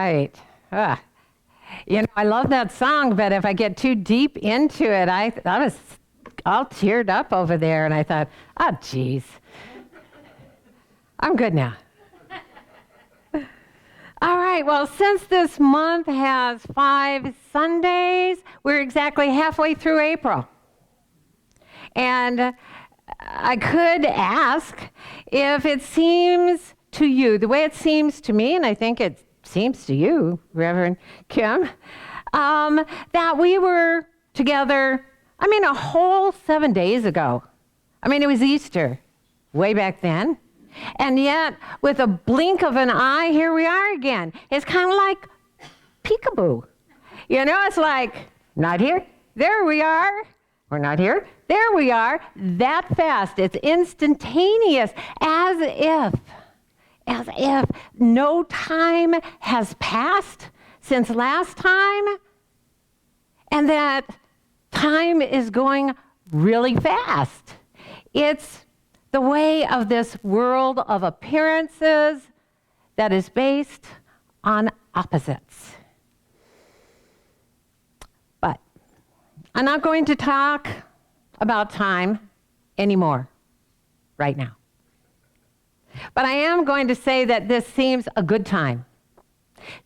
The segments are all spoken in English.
right. Ah. I love that song, but if I get too deep into it, I was all teared up over there, and I thought, oh, geez. I'm good now. All right, well, since this month has 5 Sundays, we're exactly halfway through April. And I could ask if it seems to you, the way it seems to me, and I think it seems to you, Reverend Kim, that we were together, a whole 7 days ago. It was Easter, way back then. And yet, with a blink of an eye, here we are again. It's kind of like peekaboo. It's like, not here, there we are. We're not here, there we are. That fast, it's instantaneous, as if no time has passed since last time, and that time is going really fast. It's the way of this world of appearances that is based on opposites. But I'm not going to talk about time anymore right now. But I am going to say that this seems a good time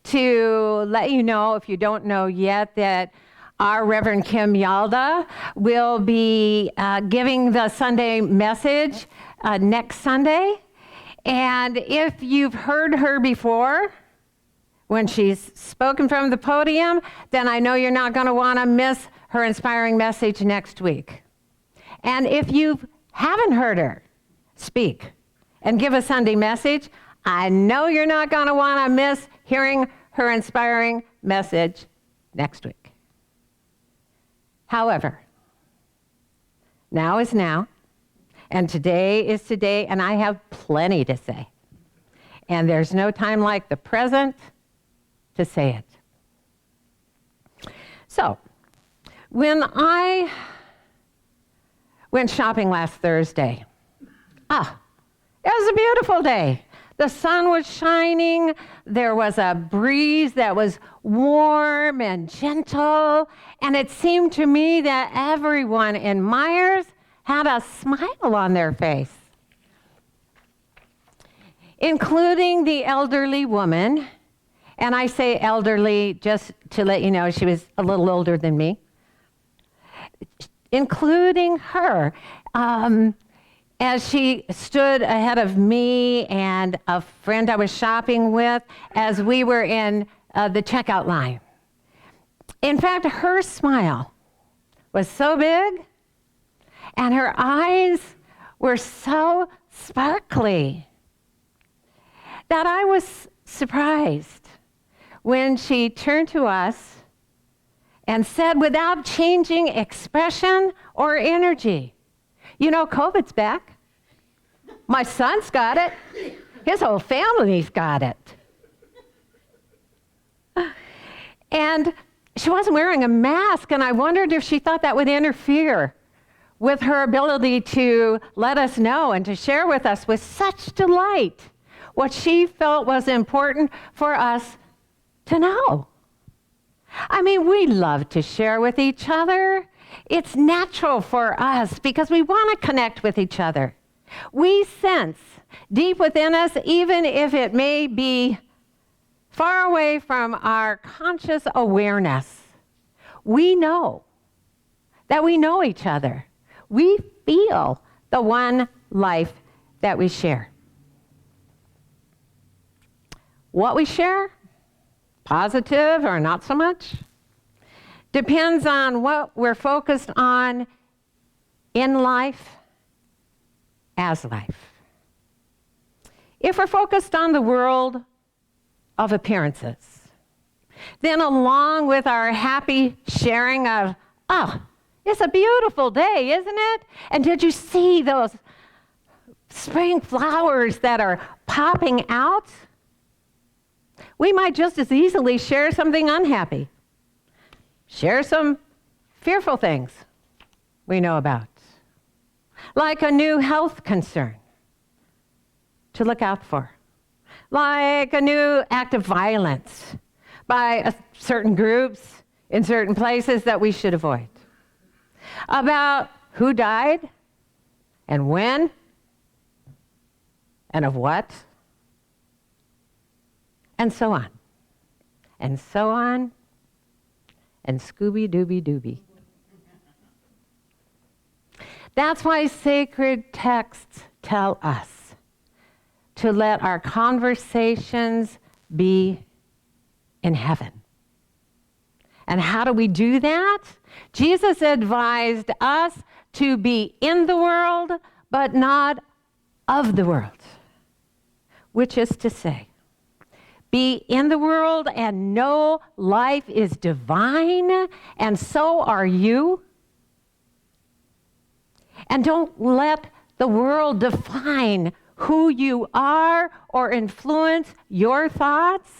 to let you know, if you don't know yet, that our Reverend Kim Yalda will be giving the Sunday message next Sunday. And if you've heard her before, when she's spoken from the podium, then I know you're not going to want to miss her inspiring message next week. And if you haven't heard her speak and give a Sunday message, I know you're not going to want to miss hearing her inspiring message next week. However, now is now, and today is today, and I have plenty to say. And there's no time like the present to say it. So, when I went shopping last Thursday, it was a beautiful day. The sun was shining. There was a breeze that was warm and gentle. And it seemed to me that everyone in Myers had a smile on their face, including the elderly woman. And I say elderly just to let you know she was a little older than me. Including her. As she stood ahead of me and a friend I was shopping with as we were in the checkout line. In fact, her smile was so big and her eyes were so sparkly that I was surprised when she turned to us and said, without changing expression or energy, COVID's back. My son's got it. His whole family's got it. And she wasn't wearing a mask, and I wondered if she thought that would interfere with her ability to let us know and to share with us with such delight what she felt was important for us to know. We love to share with each other. It's natural for us because we want to connect with each other. We sense deep within us, even if it may be far away from our conscious awareness, we know that we know each other. We feel the one life that we share. What we share, positive or not so much, depends on what we're focused on in life, as life. If we're focused on the world of appearances, then along with our happy sharing of, it's a beautiful day, isn't it? And did you see those spring flowers that are popping out? We might just as easily share something unhappy. Share some fearful things we know about, like a new health concern to look out for, like a new act of violence by certain groups in certain places that we should avoid, about who died and when and of what, and so on, and so on, and Scooby-Dooby-Dooby. That's why sacred texts tell us to let our conversations be in heaven. And how do we do that? Jesus advised us to be in the world, but not of the world, which is to say, be in the world and know life is divine, and so are you. And don't let the world define who you are or influence your thoughts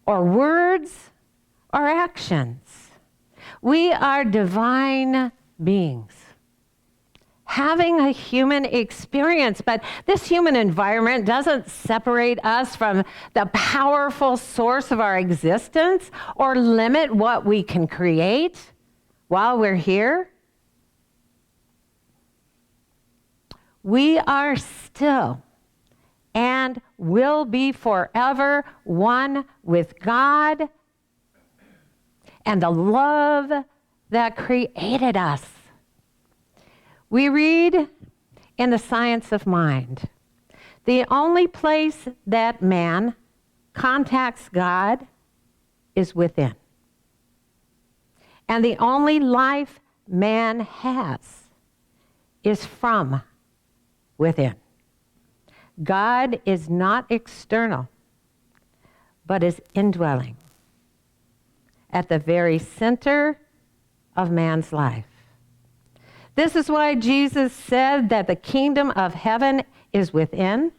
or words or actions. We are divine beings, having a human experience, but this human environment doesn't separate us from the powerful source of our existence or limit what we can create while we're here. We are still and will be forever one with God and the love that created us. We read in the Science of Mind, the only place that man contacts God is within. And the only life man has is from within. God is not external, but is indwelling at the very center of man's life. This is why Jesus said that the kingdom of heaven is within,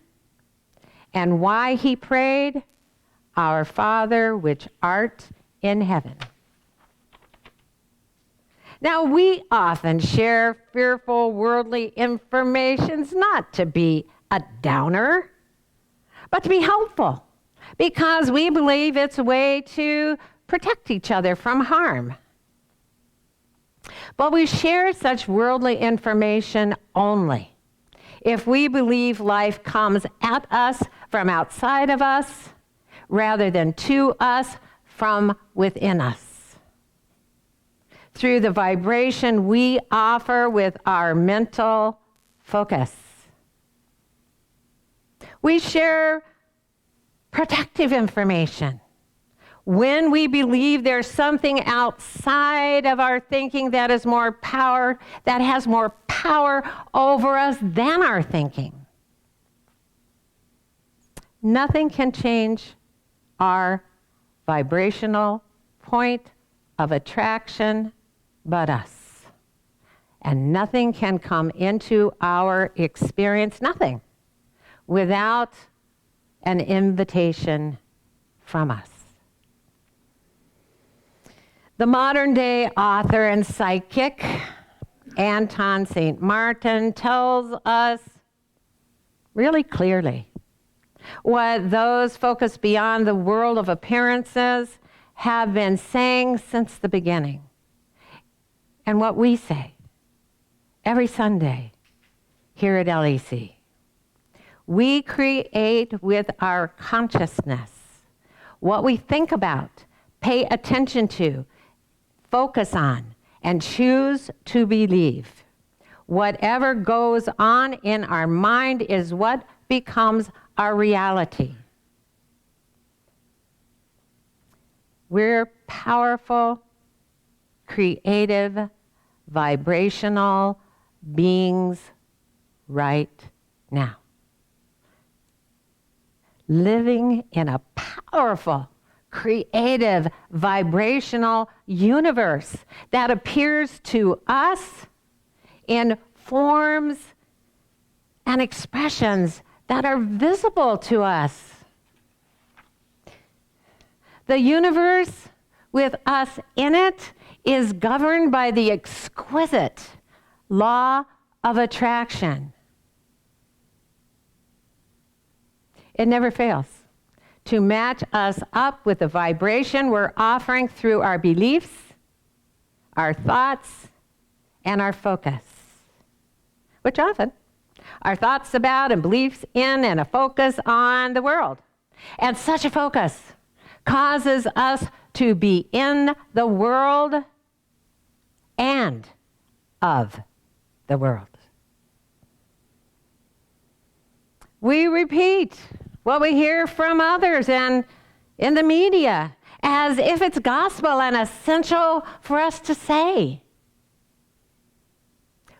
and why he prayed, "Our Father which art in heaven." Now, we often share fearful worldly information not to be a downer, but to be helpful, because we believe it's a way to protect each other from harm. But we share such worldly information only if we believe life comes at us from outside of us rather than to us from within us. Through the vibration we offer with our mental focus. We share protective information when we believe there's something outside of our thinking that has more power over us than our thinking. Nothing can change our vibrational point of attraction but us. And nothing can come into our experience, nothing, without an invitation from us. The modern day author and psychic, Anton St. Martin, tells us really clearly what those focused beyond the world of appearances have been saying since the beginning, and what we say every Sunday here at LEC. We create with our consciousness what we think about, pay attention to, focus on, and choose to believe. Whatever goes on in our mind is what becomes our reality. We're powerful, creative, vibrational beings right now, living in a powerful, creative, vibrational universe that appears to us in forms and expressions that are visible to us. The universe with us in it is governed by the exquisite law of attraction. It never fails to match us up with the vibration we're offering through our beliefs, our thoughts, and our focus, which often are thoughts about and beliefs in and a focus on the world. And such a focus causes us to be in the world and of the world. We repeat what we hear from others and in the media as if it's gospel and essential for us to say.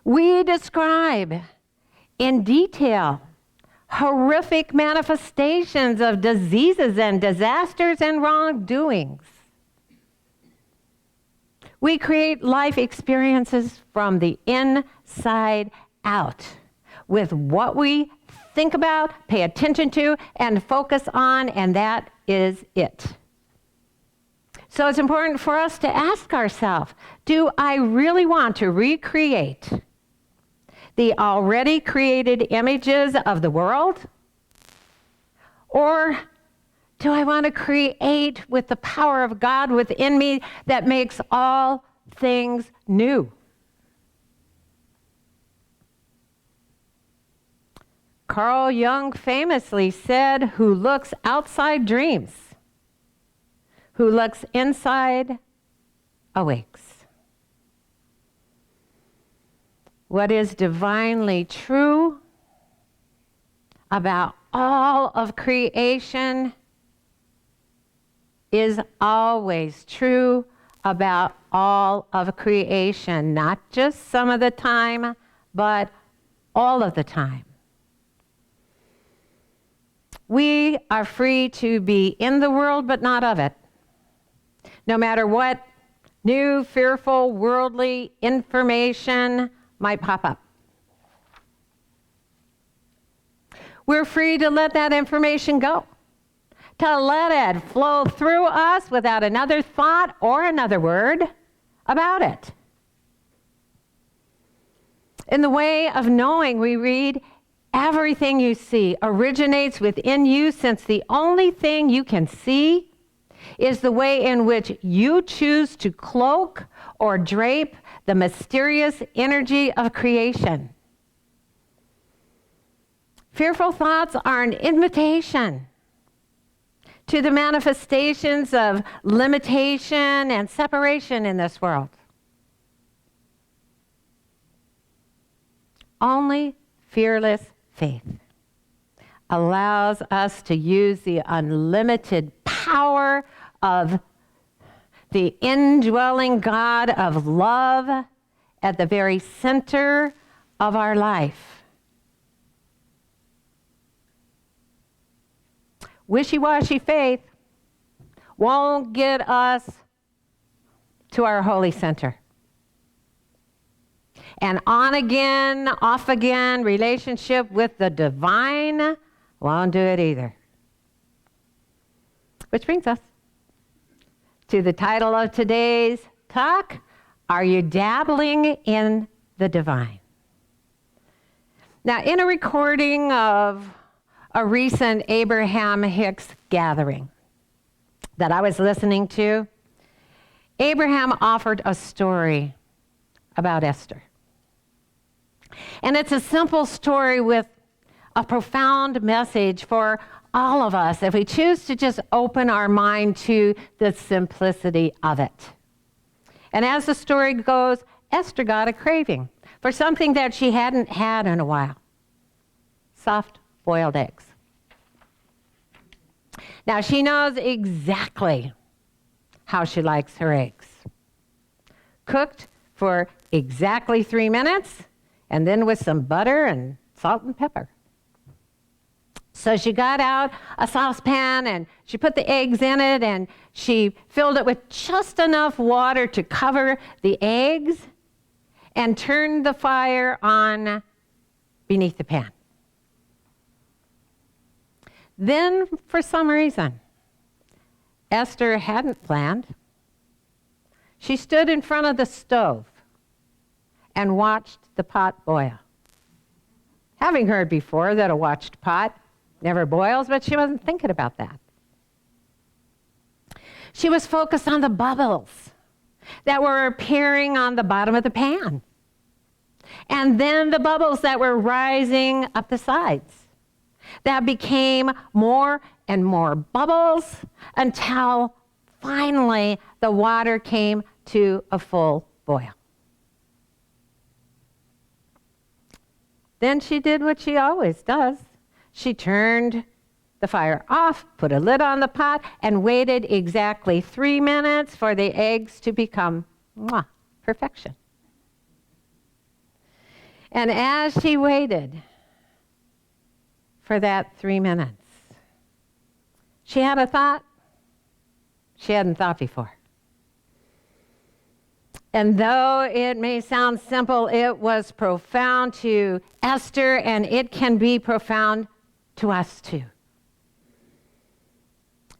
We describe in detail horrific manifestations of diseases and disasters and wrongdoings. We create life experiences from the inside out with what we think about, pay attention to, and focus on, and that is it. So it's important for us to ask ourselves, do I really want to recreate the already created images of the world? Or do I want to create with the power of God within me that makes all things new? Carl Jung famously said, "Who looks outside dreams, who looks inside awakes." What is divinely true about all of creation is always true about all of creation, not just some of the time, but all of the time. We are free to be in the world, but not of it. No matter what new, fearful, worldly information might pop up. We're free to let that information go, to let it flow through us without another thought or another word about it. In the way of knowing, we read, everything you see originates within you, since the only thing you can see is the way in which you choose to cloak or drape the mysterious energy of creation. Fearful thoughts are an invitation to the manifestations of limitation and separation in this world. Only fearless faith allows us to use the unlimited power of the indwelling God of love at the very center of our life. Wishy-washy faith won't get us to our holy center. An on again, off again relationship with the divine won't do it either. Which brings us to the title of today's talk, Are You Dabbling in the Divine? Now, in a recording of a recent Abraham Hicks gathering that I was listening to, Abraham offered a story about Esther. And it's a simple story with a profound message for all of us if we choose to just open our mind to the simplicity of it. And as the story goes, Esther got a craving for something that she hadn't had in a while: soft boiled eggs. Now, she knows exactly how she likes her eggs. Cooked for exactly 3 minutes, and then with some butter and salt and pepper. So she got out a saucepan and she put the eggs in it, and she filled it with just enough water to cover the eggs and turned the fire on beneath the pan. Then, for some reason Esther hadn't planned, she stood in front of the stove and watched the pot boil. Having heard before that a watched pot never boils, but she wasn't thinking about that. She was focused on the bubbles that were appearing on the bottom of the pan. And then the bubbles that were rising up the sides. That became more and more bubbles until finally the water came to a full boil. Then she did what she always does. She turned the fire off, put a lid on the pot, and waited exactly 3 minutes for the eggs to become perfection. And as she waited for that 3 minutes, she had a thought she hadn't thought before. And though it may sound simple, it was profound to Esther, and it can be profound to us too.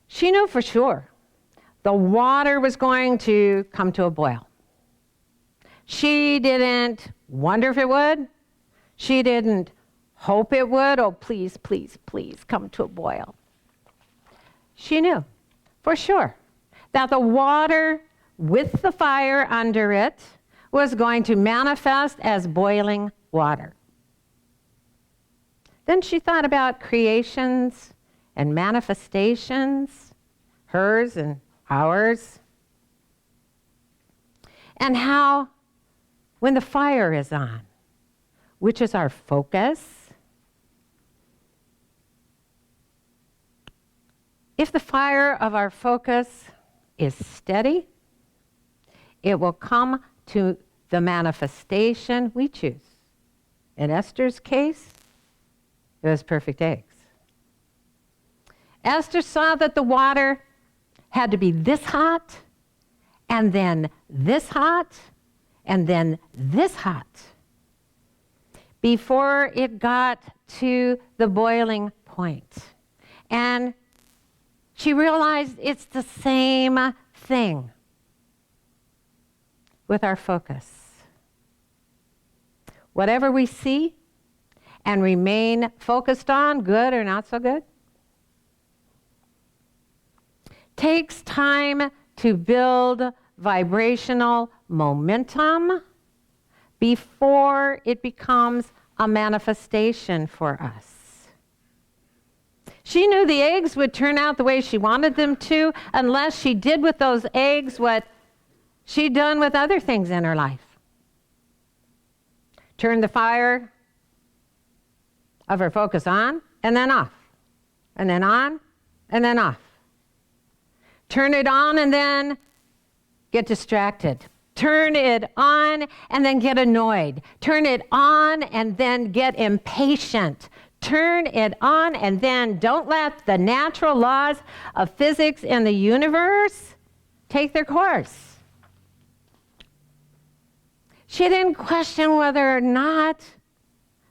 She knew for sure the water was going to come to a boil. She didn't wonder if it would. She didn't hope it would. Oh, please, please, please come to a boil. She knew for sure that the water with the fire under it was going to manifest as boiling water. Then she thought about creations and manifestations, hers and ours, and how when the fire is on, which is our focus, if the fire of our focus is steady, it will come to the manifestation we choose. In Esther's case, it was perfect eggs. Esther saw that the water had to be this hot, and then this hot, and then this hot before it got to the boiling point. And she realized it's the same thing with our focus. Whatever we see and remain focused on, good or not so good, takes time to build vibrational momentum before it becomes a manifestation for us. She knew the eggs would turn out the way she wanted them to unless she did with those eggs what she'd done with other things in her life. Turn the fire of her focus on and then off, and then on and then off. Turn it on and then get distracted. Turn it on and then get annoyed. Turn it on and then get impatient. Turn it on and then don't let the natural laws of physics in the universe take their course. She didn't question whether or not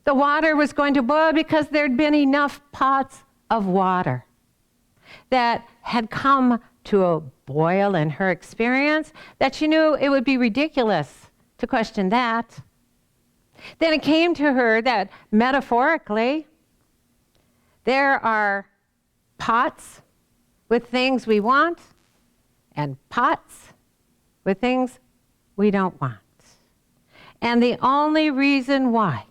the water was going to boil because there'd been enough pots of water that had come to a boil in her experience that she knew it would be ridiculous to question that. Then it came to her that metaphorically, there are pots with things we want and pots with things we don't want. And the only reason why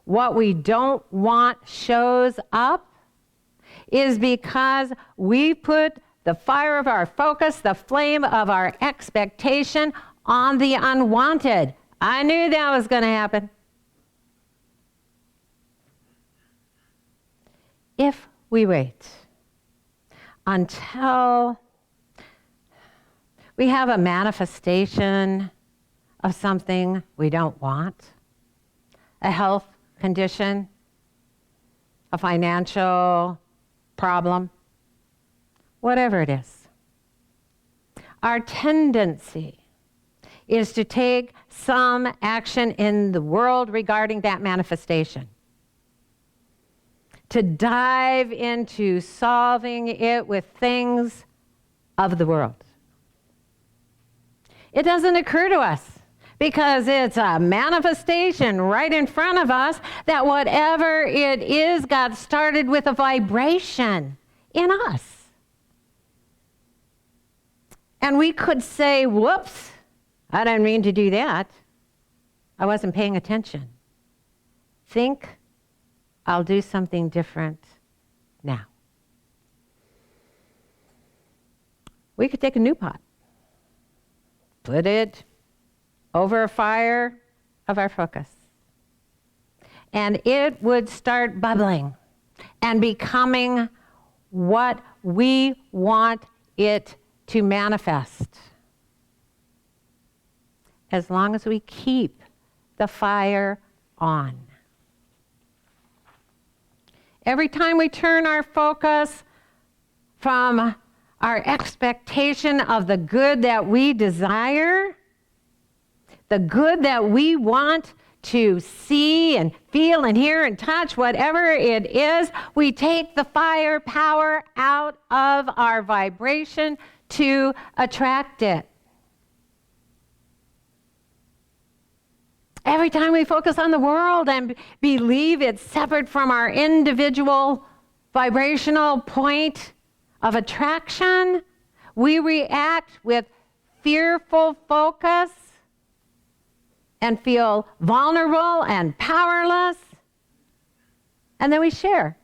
what we don't want shows up is because we put the fire of our focus, the flame of our expectation on the unwanted. I knew that was going to happen. If we wait until we have a manifestation of something we don't want, a health condition, a financial problem, whatever it is, our tendency is to take some action in the world regarding that manifestation, to dive into solving it with things of the world. It doesn't occur to us because it's a manifestation right in front of us that whatever it is got started with a vibration in us. And we could say, whoops, I didn't mean to do that. I wasn't paying attention. Think, I'll do something different now. We could take a new pot, put it over a fire of our focus, and it would start bubbling and becoming what we want it to manifest. As long as we keep the fire on. Every time we turn our focus from our expectation of the good that we desire, the good that we want to see and feel and hear and touch, whatever it is, we take the fire power out of our vibration to attract it. Every time we focus on the world and believe it's separate from our individual vibrational point of attraction, we react with fearful focus and feel vulnerable and powerless. And then we share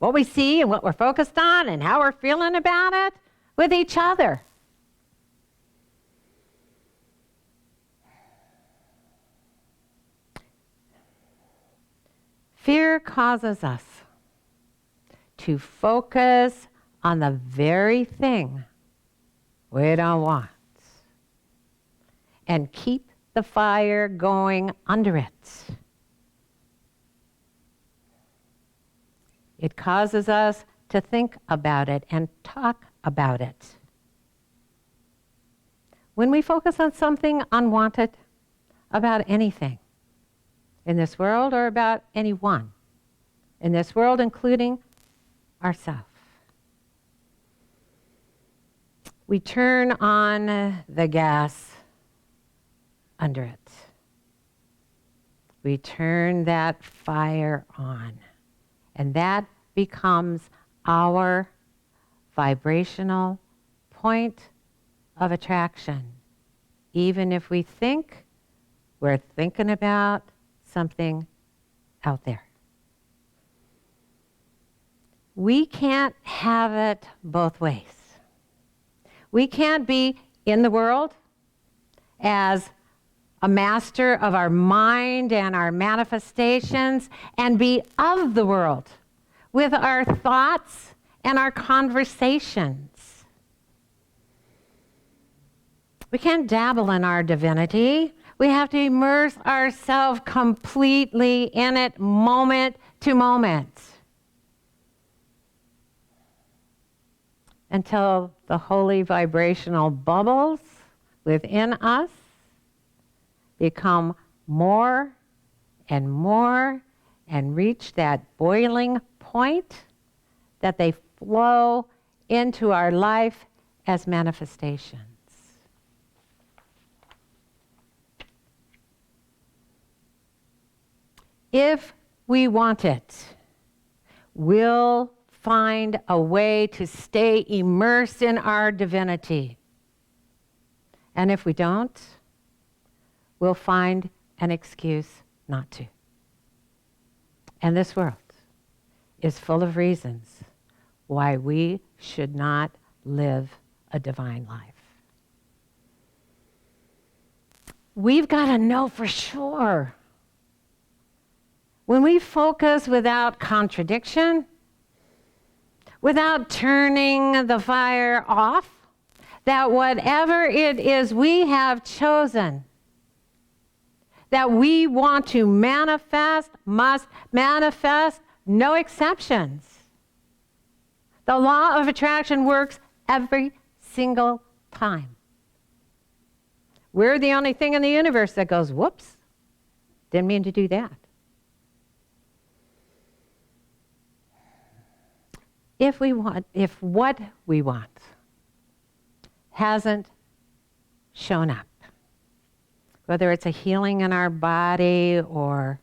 what we see and what we're focused on and how we're feeling about it with each other. Fear causes us to focus on the very thing we don't want and keep the fire going under it. It causes us to think about it and talk about it. When we focus on something unwanted about anything in this world or about anyone in this world, including ourselves, we turn on the gas under it. We turn that fire on, and that becomes our vibrational point of attraction, even if we think we're thinking about something out there. We can't have it both ways. We can't be in the world as a master of our mind and our manifestations and be of the world with our thoughts and our conversations. We can't dabble in our divinity. We have to immerse ourselves completely in it, moment to moment, until the holy vibrational bubbles within us become more and more and reach that boiling point that they flow into our life as manifestations. If we want it, we'll find a way to stay immersed in our divinity. And if we don't, we'll find an excuse not to. And this world is full of reasons why we should not live a divine life. We've got to know for sure, when we focus without contradiction, without turning the fire off, that whatever it is we have chosen, that we want to manifest, must manifest, no exceptions. The law of attraction works every single time. We're the only thing in the universe that goes, whoops, didn't mean to do that. If what we want hasn't shown up, whether it's a healing in our body or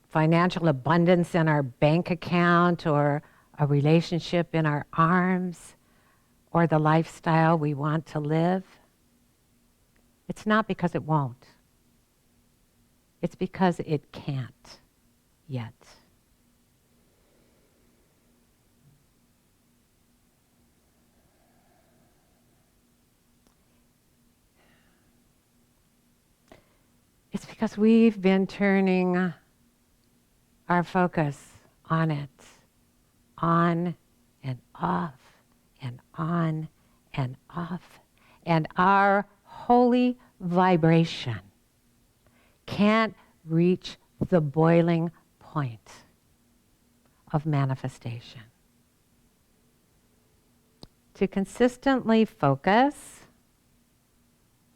financial abundance in our bank account or a relationship in our arms or the lifestyle we want to live, it's not because it won't. It's because it can't yet. It's because we've been turning our focus on it, on and off, and on and off. And our holy vibration can't reach the boiling point of manifestation. To consistently focus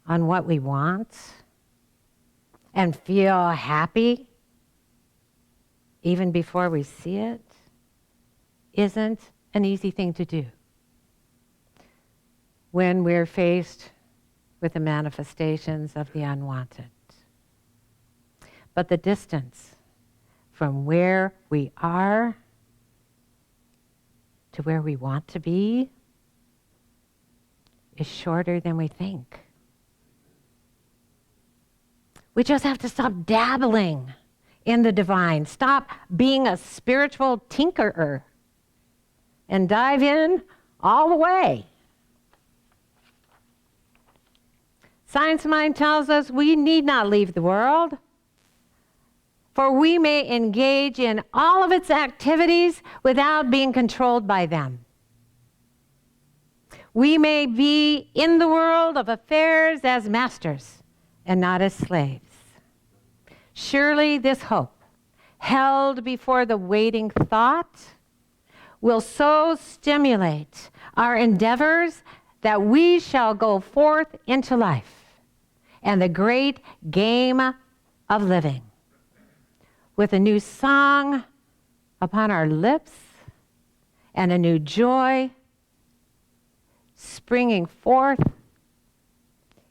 on what we want and feel happy even before we see it isn't an easy thing to do when we're faced with the manifestations of the unwanted. But the distance from where we are to where we want to be is shorter than we think. We just have to stop dabbling in the divine. Stop being a spiritual tinkerer and dive in all the way. Science Mind tells us we need not leave the world, for we may engage in all of its activities without being controlled by them. We may be in the world of affairs as masters and not as slaves. Surely this hope, held before the waiting thought, will so stimulate our endeavors that we shall go forth into life and the great game of living, with a new song upon our lips and a new joy springing forth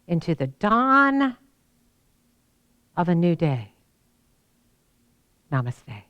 into the dawn of a new day. Namaste.